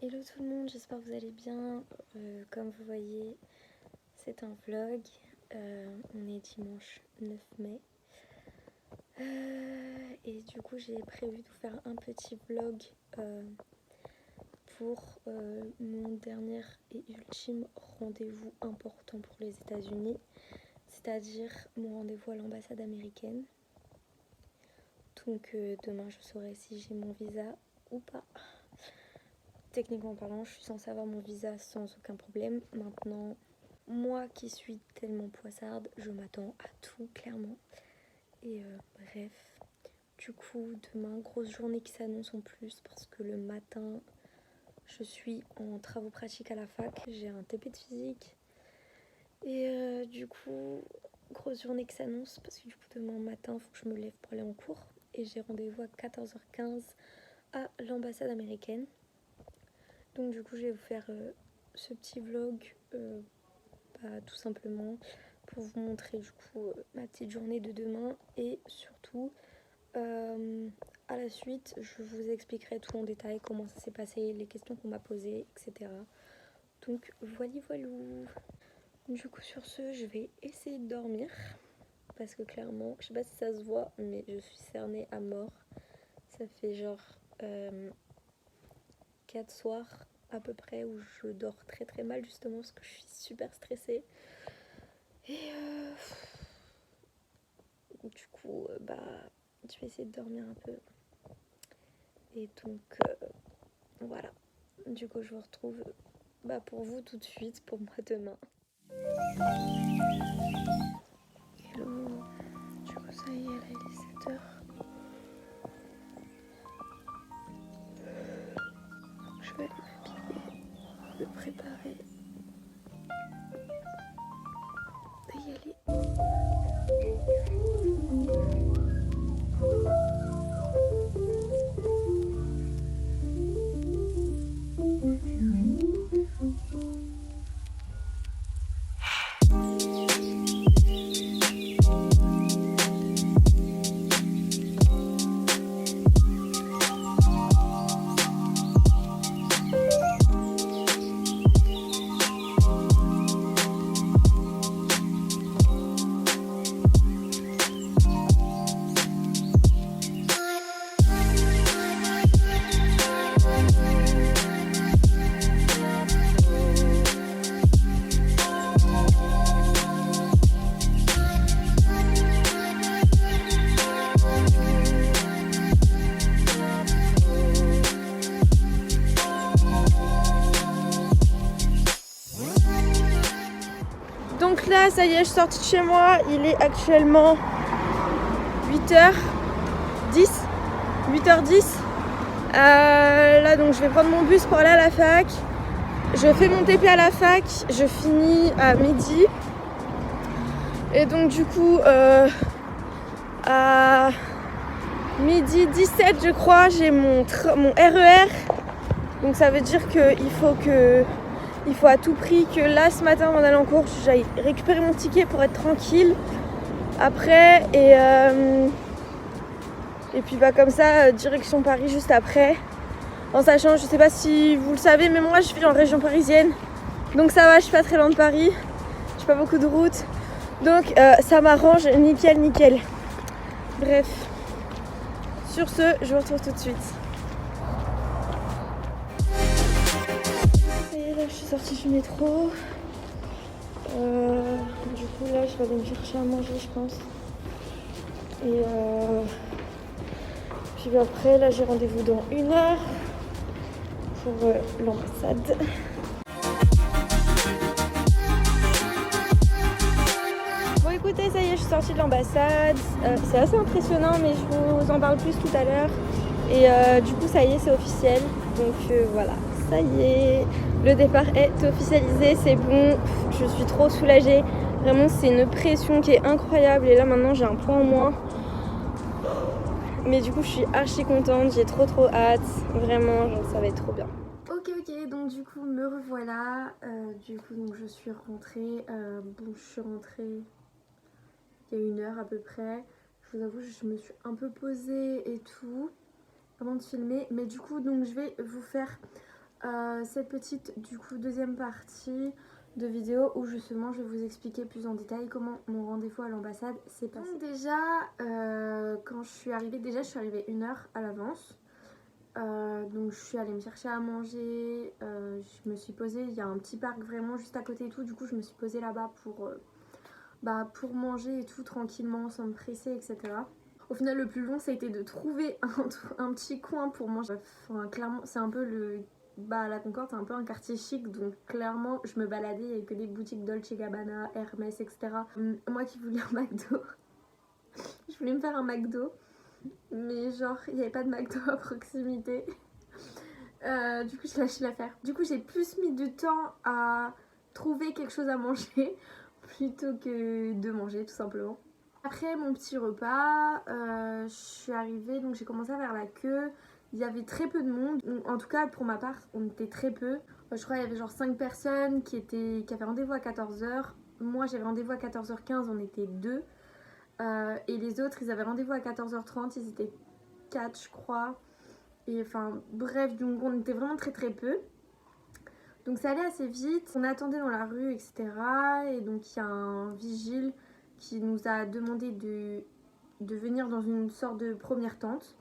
Hello tout le monde, j'espère que vous allez bien. Comme vous voyez, c'est un vlog. On est dimanche 9 mai. Et du coup, j'ai prévu de vous faire un petit vlog pour mon dernier et ultime rendez-vous important pour les États-Unis, c'est-à-dire mon rendez-vous à l'ambassade américaine. Donc demain, je saurai si j'ai mon visa ou pas. Techniquement parlant, je suis censée avoir mon visa sans aucun problème. Maintenant, moi qui suis tellement poissarde, je m'attends à tout, clairement. Et bref, du coup, demain, grosse journée qui s'annonce en plus parce que le matin, je suis en travaux pratiques à la fac. J'ai un TP de physique. Et du coup, grosse journée qui s'annonce parce que du coup, demain matin, il faut que je me lève pour aller en cours. Et j'ai rendez-vous à 14h15 à l'ambassade américaine. Donc du coup je vais vous faire ce petit vlog tout simplement pour vous montrer du coup ma petite journée de demain et surtout à la suite je vous expliquerai tout en détail comment ça s'est passé, les questions qu'on m'a posées, etc. Donc voilou. Du coup sur ce je vais essayer de dormir parce que clairement je sais pas si ça se voit mais je suis cernée à mort. Ça fait genre 4 soirs à peu près où je dors très très mal justement parce que je suis super stressée et du coup je vais essayer de dormir un peu et donc voilà, du coup je vous retrouve pour vous tout de suite, pour moi demain. Hello, du coup ça y est, là il est 7h. Je vais aller m'habiller, me préparer et y aller. Donc là, ça y est, je suis sortie de chez moi. Il est actuellement 8h10. 8h10. Là, donc je vais prendre mon bus pour aller à la fac. Je fais mon TP à la fac. Je finis à midi. Et donc du coup, à midi 17, je crois, j'ai mon RER. Donc ça veut dire il faut à tout prix que là ce matin avant d'aller en cours j'aille récupérer mon ticket pour être tranquille après et puis comme ça direction Paris juste après, en sachant, je sais pas si vous le savez mais moi je vis en région parisienne donc ça va, je suis pas très loin de Paris, j'ai pas beaucoup de route donc ça m'arrange nickel. Bref, sur ce je vous retrouve tout de suite. Là, je suis sortie du métro. Du coup, là, je vais aller me chercher à manger, je pense. Et puis après, là, j'ai rendez-vous dans 1 heure pour l'ambassade. Bon, écoutez, ça y est, je suis sortie de l'ambassade. C'est assez impressionnant, mais je vous en parle plus tout à l'heure. Et du coup, ça y est, c'est officiel. Donc voilà, ça y est. Le départ est officialisé, c'est bon, je suis trop soulagée. Vraiment, c'est une pression qui est incroyable. Et là, maintenant, j'ai un point en moins. Mais du coup, je suis archi contente, j'ai trop hâte. Vraiment, genre, ça va être trop bien. Ok, donc du coup, me revoilà. Donc, je suis rentrée. Je suis rentrée il y a 1 heure à peu près. Je vous avoue, je me suis un peu posée et tout avant de filmer. Mais du coup, donc, je vais vous faire cette petite du coup deuxième partie de vidéo où justement je vais vous expliquer plus en détail comment mon rendez-vous à l'ambassade s'est passé. Donc déjà quand je suis arrivée, je suis arrivée 1 heure à l'avance. Donc je suis allée me chercher à manger, je me suis posée, il y a un petit parc vraiment juste à côté et tout, du coup je me suis posée là-bas pour manger et tout tranquillement sans me presser, etc. Au final le plus long ça a été de trouver un petit coin pour manger. Enfin clairement c'est un peu la Concorde c'est un peu un quartier chic, donc clairement je me baladais, il n'y avait que des boutiques Dolce Gabbana, Hermès, etc. Moi qui voulais un McDo, je voulais me faire un McDo. Mais genre il n'y avait pas de McDo à proximité. Du coup j'ai lâché l'affaire. Du coup j'ai plus mis du temps à trouver quelque chose à manger plutôt que de manger tout simplement. Après mon petit repas, je suis arrivée, donc j'ai commencé à faire la queue. Il y avait très peu de monde, en tout cas pour ma part on était très peu. Je crois qu'il y avait genre 5 personnes qui avaient rendez-vous à 14h. Moi j'avais rendez-vous à 14h15, on était 2. Et les autres ils avaient rendez-vous à 14h30, ils étaient 4 je crois. Et enfin bref, donc on était vraiment très très peu. Donc ça allait assez vite, on attendait dans la rue, etc. Et donc il y a un vigile qui nous a demandé de venir dans une sorte de première tente.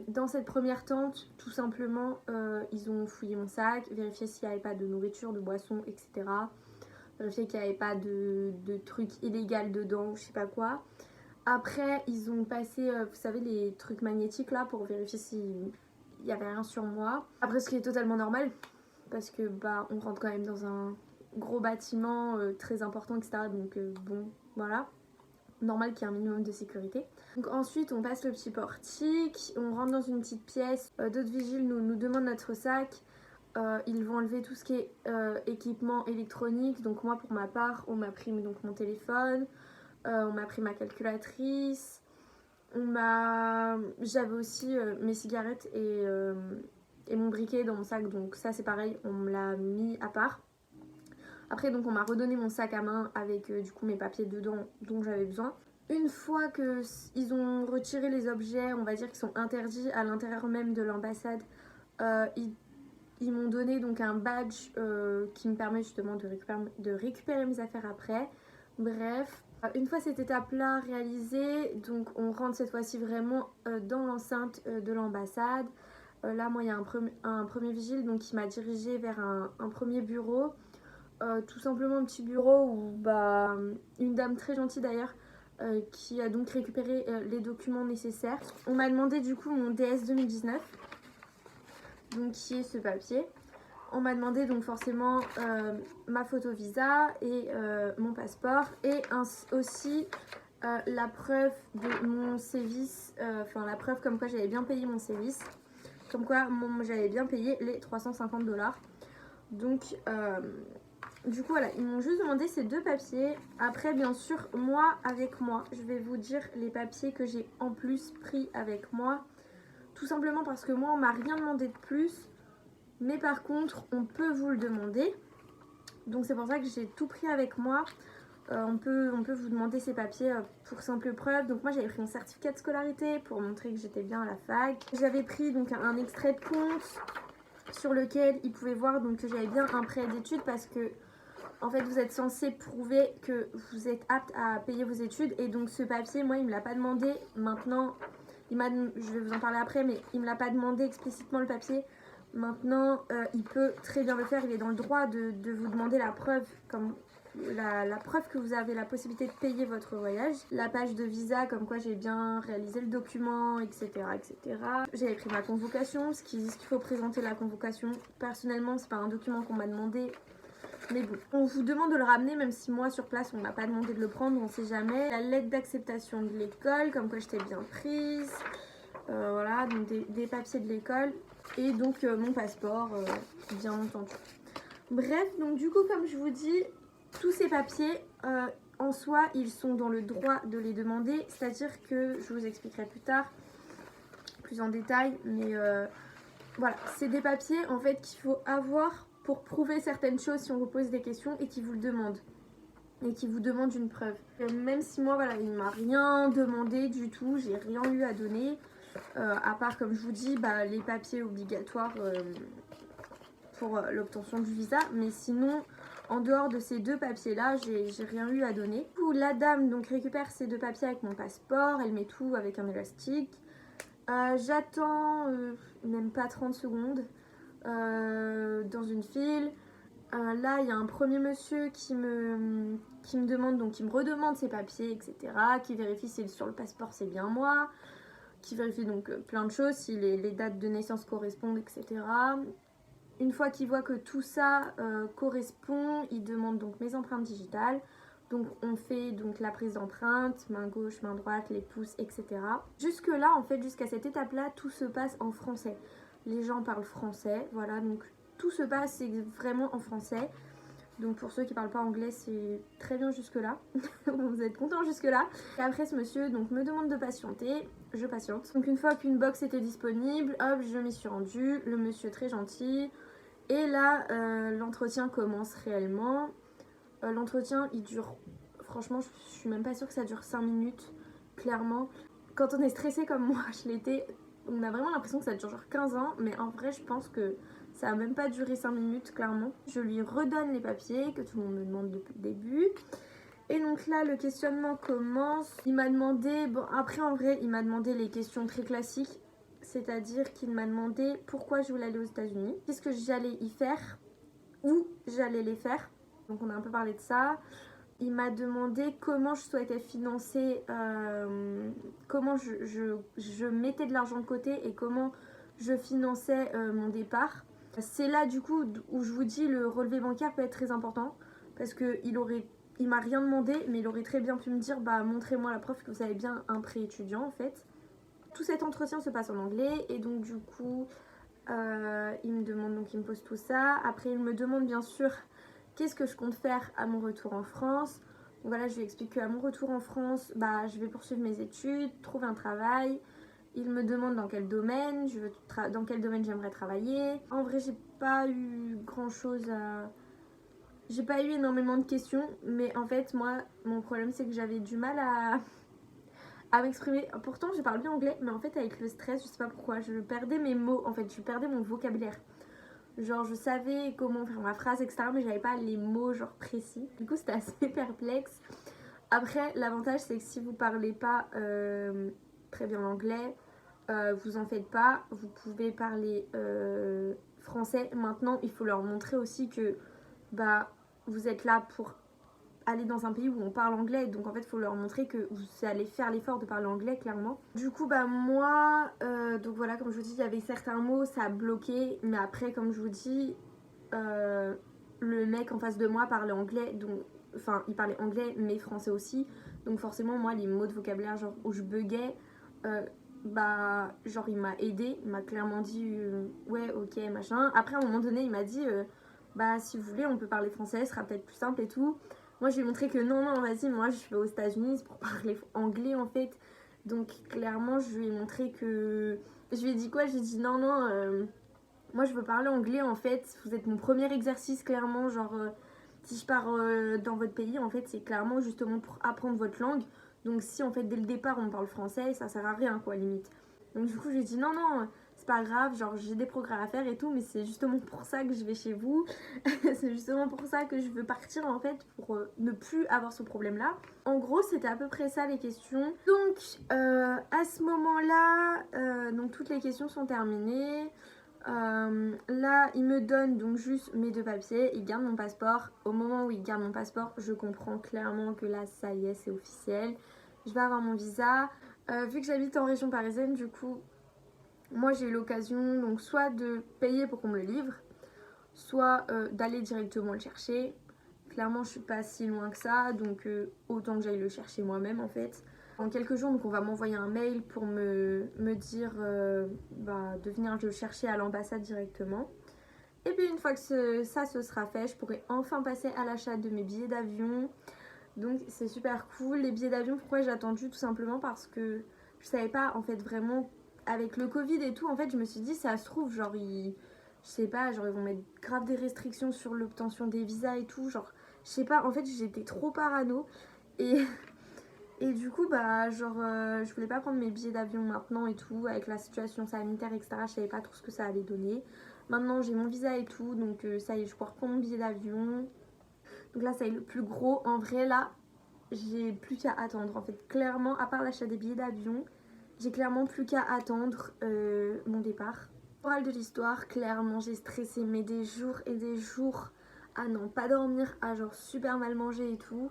Dans cette première tente, tout simplement, ils ont fouillé mon sac, vérifié s'il n'y avait pas de nourriture, de boissons, etc. Vérifié qu'il n'y avait pas de trucs illégaux dedans, je sais pas quoi. Après, ils ont passé, vous savez, les trucs magnétiques là pour vérifier s'il y avait rien sur moi. Après, ce qui est totalement normal, parce que on rentre quand même dans un gros bâtiment très important, etc. Donc bon, voilà. Normal qu'il y ait un minimum de sécurité. Donc ensuite, on passe le petit portique, on rentre dans une petite pièce. D'autres vigiles nous demandent notre sac. Ils vont enlever tout ce qui est équipement électronique. Donc moi, pour ma part, on m'a pris donc mon téléphone. On m'a pris ma calculatrice, j'avais aussi mes cigarettes et mon briquet dans mon sac, donc ça c'est pareil, on me l'a mis à part. Après donc on m'a redonné mon sac à main avec du coup mes papiers dedans dont j'avais besoin. Une fois qu'ils ont retiré les objets, on va dire, qui sont interdits à l'intérieur même de l'ambassade, ils m'ont donné donc un badge qui me permet justement de récupérer mes affaires après. Bref, une fois cette étape-là réalisée, donc on rentre cette fois-ci vraiment dans l'enceinte de l'ambassade. Là, moi, il y a un premier vigile donc, qui m'a dirigée vers un premier bureau. Tout simplement un petit bureau où une dame très gentille d'ailleurs qui a donc récupéré les documents nécessaires. On m'a demandé du coup mon DS 2019, donc qui est ce papier. On m'a demandé donc forcément ma photo visa et mon passeport et aussi la preuve de mon sévice, enfin la preuve comme quoi j'avais bien payé mon sévice, comme quoi j'avais bien payé les 350 $. Donc du coup voilà, ils m'ont juste demandé ces 2 papiers. Après bien sûr avec moi, je vais vous dire les papiers que j'ai en plus pris avec moi. Tout simplement parce que moi on m'a rien demandé de plus. Mais par contre, on peut vous le demander. Donc c'est pour ça que j'ai tout pris avec moi. On peut vous demander ces papiers pour simple preuve. Donc moi j'avais pris mon certificat de scolarité pour montrer que j'étais bien à la fac. J'avais pris donc un extrait de compte sur lequel ils pouvaient voir donc que j'avais bien un prêt d'études, parce que en fait vous êtes censé prouver que vous êtes apte à payer vos études. Et donc ce papier, moi il me l'a pas demandé. Maintenant, je vais vous en parler après, mais il me l'a pas demandé explicitement le papier. Maintenant, il peut très bien le faire, il est dans le droit de vous demander la preuve, comme la preuve que vous avez la possibilité de payer votre voyage. La page de visa, comme quoi j'ai bien réalisé le document, etc. etc. J'avais pris ma convocation, ce qui dit qu'il faut présenter la convocation. Personnellement, c'est pas un document qu'on m'a demandé. Mais bon, on vous demande de le ramener, même si moi sur place on m'a pas demandé de le prendre, on sait jamais. La lettre d'acceptation de l'école, comme quoi j'étais bien prise. Voilà, donc des papiers de l'école. Et donc mon passeport, bien entendu. Bref, donc du coup comme je vous dis, tous ces papiers en soi ils sont dans le droit de les demander. C'est-à-dire que je vous expliquerai plus tard, plus en détail. Mais voilà, c'est des papiers en fait qu'il faut avoir pour prouver certaines choses si on vous pose des questions et qui vous le demandent. Et qui vous demandent une preuve. Même si moi voilà, il ne m'a rien demandé du tout, j'ai rien eu à donner. À part, comme je vous dis, les papiers obligatoires pour l'obtention du visa. Mais sinon, en dehors de ces 2 papiers-là, j'ai rien eu à donner. Du coup, la dame donc récupère ces 2 papiers avec mon passeport. Elle met tout avec un élastique. J'attends même pas 30 secondes dans une file. Là, il y a un premier monsieur qui me demande, donc qui me redemande ses papiers, etc. Qui vérifie si sur le passeport c'est bien moi. Qui vérifie donc plein de choses, si les dates de naissance correspondent, etc. Une fois qu'il voit que tout ça correspond, il demande donc mes empreintes digitales. Donc on fait donc la prise d'empreinte, main gauche, main droite, les pouces, etc. Jusque là, en fait, jusqu'à cette étape-là, tout se passe en français. Les gens parlent français, voilà, donc tout se passe vraiment en français. Donc pour ceux qui parlent pas anglais, c'est très bien jusque-là. Vous êtes contents jusque-là. Et après, ce monsieur donc me demande de patienter. Je patiente. Donc une fois qu'une box était disponible, hop, je m'y suis rendue. Le monsieur très gentil. Et là, l'entretien commence réellement. L'entretien, il dure... Franchement, je suis même pas sûre que ça dure 5 minutes. Clairement. Quand on est stressé comme moi, je l'étais, on a vraiment l'impression que ça dure genre 15 ans. Mais en vrai, je pense que ça a même pas duré 5 minutes, clairement. Je lui redonne les papiers que tout le monde me demande depuis le début. Et donc là, le questionnement commence. Il m'a demandé... Bon, après, en vrai, il m'a demandé les questions très classiques. C'est-à-dire qu'il m'a demandé pourquoi je voulais aller aux États-Unis, qu'est-ce que j'allais y faire, où j'allais les faire. Donc on a un peu parlé de ça. Il m'a demandé comment je souhaitais financer, comment je mettais de l'argent de côté et comment je finançais mon départ. C'est là du coup où je vous dis le relevé bancaire peut être très important parce il m'a rien demandé mais il aurait très bien pu me dire montrez-moi la preuve que vous avez bien un prêt étudiant en fait. Tout cet entretien se passe en anglais et donc du coup il me demande, donc il me pose tout ça. Après il me demande bien sûr qu'est-ce que je compte faire à mon retour en France. Donc voilà, je lui explique qu'à mon retour en France, je vais poursuivre mes études, trouver un travail. Il me demande dans quel domaine, dans quel domaine j'aimerais travailler. En vrai, j'ai pas eu grand chose à... J'ai pas eu énormément de questions, mais en fait, moi, mon problème, c'est que j'avais du mal à m'exprimer. Pourtant, je parle bien anglais, mais en fait, avec le stress, je sais pas pourquoi, je perdais mes mots, en fait, je perdais mon vocabulaire. Genre, je savais comment faire ma phrase, etc., mais j'avais pas les mots, genre, précis. Du coup, c'était assez perplexe. Après, l'avantage, c'est que si vous parlez pas très bien l'anglais, vous en faites pas. Vous pouvez parler français. Maintenant, il faut leur montrer aussi que vous êtes là pour aller dans un pays où on parle anglais, donc en fait il faut leur montrer que vous allez faire l'effort de parler anglais clairement. Du coup moi donc voilà, comme je vous dis, il y avait certains mots, ça a bloqué, mais après comme je vous dis le mec en face de moi parlait anglais, donc enfin il parlait anglais mais français aussi, donc forcément moi les mots de vocabulaire genre où je buguais genre il m'a aidé, il m'a clairement dit ouais ok machin. Après à un moment donné il m'a dit si vous voulez on peut parler français, ce sera peut-être plus simple et tout. Moi, je lui ai montré que non, vas-y, moi, je vais aux États-Unis, c'est pour parler anglais, en fait. Donc, clairement, je lui ai montré que... Je lui ai dit quoi? Je lui ai dit non, moi, je veux parler anglais, en fait. Vous êtes mon premier exercice, clairement. Genre, si je pars dans votre pays, en fait, c'est clairement justement pour apprendre votre langue. Donc, si, en fait, dès le départ, on parle français, ça sert à rien, quoi, limite. Donc, du coup, je lui ai dit non, c'est pas grave, genre j'ai des progrès à faire et tout, mais c'est justement pour ça que je vais chez vous. C'est justement pour ça que je veux partir en fait, pour ne plus avoir ce problème là. En gros, c'était à peu près ça les questions. Donc à ce moment là, donc toutes les questions sont terminées. Là il me donne donc juste mes 2 papiers, il garde mon passeport. Au moment où il garde mon passeport, je comprends clairement que là ça y est, c'est officiel, je vais avoir mon visa. Vu que j'habite en région parisienne, du coup moi j'ai eu l'occasion donc soit de payer pour qu'on me le livre, soit d'aller directement le chercher. Clairement je suis pas si loin que ça, donc autant que j'aille le chercher moi-même en fait. En quelques jours donc on va m'envoyer un mail pour me dire de venir le chercher à l'ambassade directement. Et puis une fois que ça se sera fait, je pourrai enfin passer à l'achat de mes billets d'avion. Donc c'est super cool. Les billets d'avion, pourquoi j'ai attendu? Tout simplement parce que je savais pas en fait vraiment, avec le Covid et tout, en fait je me suis dit ça se trouve genre je sais pas, genre ils vont mettre grave des restrictions sur l'obtention des visas et tout, genre je sais pas, en fait j'étais trop parano et Et du coup, bah, genre, je voulais pas prendre mes billets d'avion maintenant et tout, avec la situation sanitaire, etc. Je savais pas trop ce que ça allait donner. Maintenant, j'ai mon visa et tout, donc ça y est, je peux reprendre mon billet d'avion. Donc là, ça y est le plus gros. En vrai, là, j'ai plus qu'à attendre. En fait, clairement, à part l'achat des billets d'avion, j'ai clairement plus qu'à attendre mon départ. Morale de l'histoire, clairement, j'ai stressé, mais des jours et des jours à non pas dormir, à genre super mal manger et tout.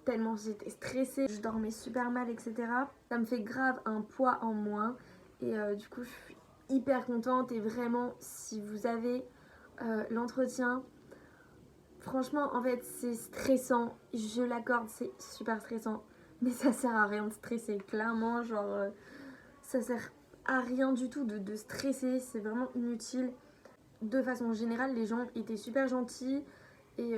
Tellement j'étais stressée, je dormais super mal, etc. Ça me fait grave un poids en moins. Et du coup, je suis hyper contente. Et vraiment, si vous avez l'entretien, franchement, en fait, c'est stressant. Je l'accorde, c'est super stressant. Mais ça sert à rien de stresser. Clairement, genre, ça sert à rien du tout de stresser. C'est vraiment inutile. De façon générale, les gens étaient super gentils. Et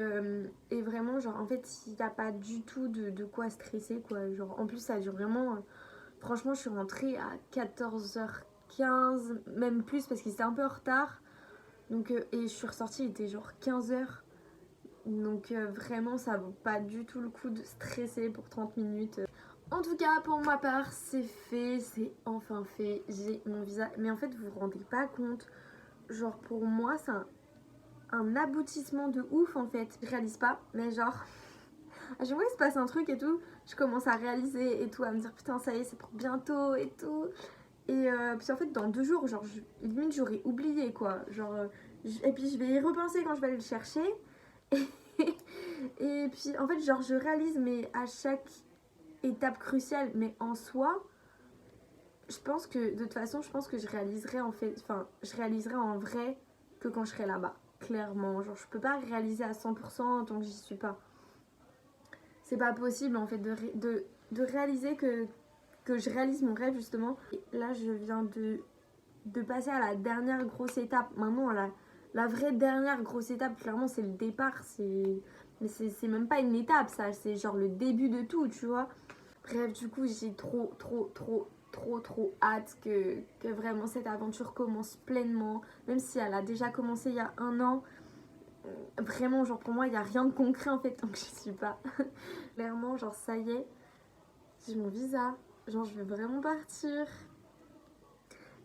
vraiment, genre, en fait, il n'y a pas du tout de quoi stresser, quoi. Genre, en plus, ça dure vraiment. Franchement, je suis rentrée à 14h15, même plus, parce qu'il était un peu en retard. Donc, et je suis ressortie, il était genre 15h. Donc, vraiment, ça vaut pas du tout le coup de stresser pour 30 minutes. En tout cas, pour ma part, c'est fait, c'est enfin fait. J'ai mon visa. Mais en fait, vous vous rendez pas compte. Genre, pour moi, c'est un aboutissement de ouf en fait. Je réalise pas, mais genre, à chaque fois qu'il se passe un truc et tout, je commence à réaliser et tout, à me dire putain, ça y est, c'est pour bientôt et tout. Et puis en fait, dans 2 jours, genre, limite, j'aurais oublié quoi. Genre, et puis je vais y repenser quand je vais aller le chercher. Et puis en fait, genre, je réalise, mais à chaque étape cruciale, mais en soi, je pense que de toute façon, je pense que je réaliserai en fait, enfin, je réaliserai en vrai que quand je serai là-bas. Clairement, genre je peux pas réaliser à 100% tant que j'y suis pas. C'est pas possible en fait de réaliser que je réalise mon rêve justement. Et là je viens de passer à la dernière grosse étape. Maintenant la vraie dernière grosse étape, clairement c'est le départ. Mais c'est même pas une étape ça, c'est genre le début de tout, tu vois. Bref, du coup j'ai trop hâte que vraiment cette aventure commence pleinement. Même si elle a déjà commencé il y a 1 an. Vraiment, genre pour moi, il n'y a rien de concret en fait tant que j'y suis pas. Clairement, genre ça y est, j'ai mon visa. Genre je vais vraiment partir.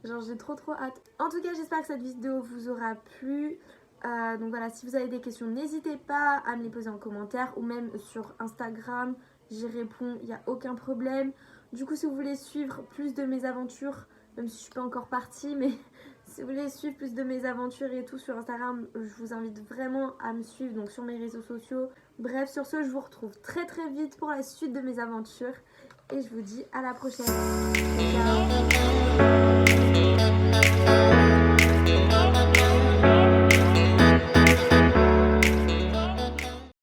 Genre j'ai trop hâte. En tout cas, j'espère que cette vidéo vous aura plu. Donc voilà, si vous avez des questions, n'hésitez pas à me les poser en commentaire ou même sur Instagram. J'y réponds, il n'y a aucun problème. Du coup, si vous voulez suivre plus de mes aventures, même si je suis pas encore partie, mais si vous voulez suivre plus de mes aventures et tout sur Instagram, je vous invite vraiment à me suivre donc sur mes réseaux sociaux. Bref, sur ce, je vous retrouve très vite pour la suite de mes aventures et je vous dis à la prochaine. Ciao.